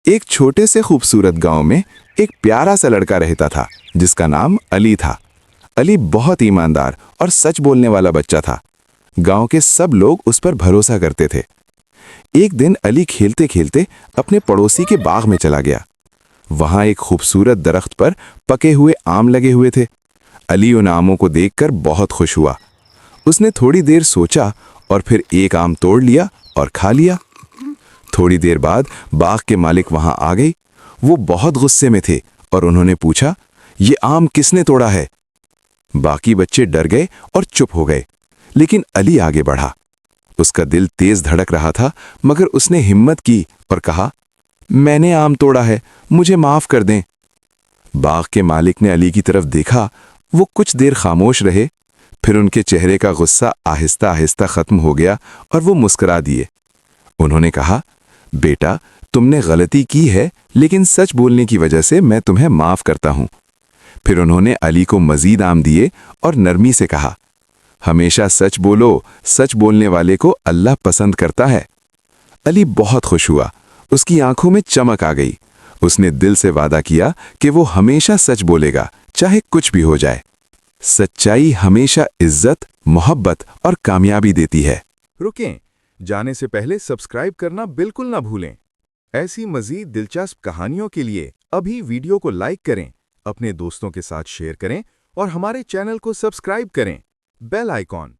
एक छोटे से खूबसूरत गांव में एक प्यारा सा लड़का रहता था जिसका नाम अली था। अली बहुत ईमानदार और सच बोलने वाला बच्चा था। गांव के सब लोग उस पर भरोसा करते थे। एक दिन अली खेलते खेलते अपने पड़ोसी के बाग में चला गया। वहां एक खूबसूरत दरख्त पर पके हुए आम लगे हुए थे। अली उन आमों को देखकर बहुत खुश हुआ। उसने थोड़ी देर सोचा और फिर एक आम तोड़ लिया और खा लिया। थोड़ी देर बाद बाग के मालिक वहां आ गए। वो बहुत गुस्से में थे और उन्होंने पूछा, ये आम किसने तोड़ा है? बाकी बच्चे डर गए और चुप हो गए, लेकिन अली आगे बढ़ा। उसका दिल तेज धड़क रहा था, मगर उसने हिम्मत की और कहा, मैंने आम तोड़ा है, मुझे माफ कर दें। बाग के मालिक ने अली की तरफ देखा। वो कुछ देर खामोश रहे, फिर उनके चेहरे का गुस्सा आहिस्ता आहिस्ता खत्म हो गया और वो मुस्कुरा दिए। उन्होंने कहा, बेटा, तुमने गलती की है, लेकिन सच बोलने की वजह से मैं तुम्हें माफ करता हूं। फिर उन्होंने अली को मजीद आम दिए और नरमी से कहा, हमेशा सच बोलो, सच बोलने वाले को अल्लाह पसंद करता है। अली बहुत खुश हुआ। उसकी आंखों में चमक आ गई। उसने दिल से वादा किया कि वो हमेशा सच बोलेगा, चाहे कुछ भी हो जाए। सच्चाई हमेशा इज्जत, मोहब्बत और कामयाबी देती है। रुकें, जाने से पहले सब्सक्राइब करना बिल्कुल ना भूलें। ऐसी मजीद दिलचस्प कहानियों के लिए अभी वीडियो को लाइक करें, अपने दोस्तों के साथ शेयर करें और हमारे चैनल को सब्सक्राइब करें। Bell icon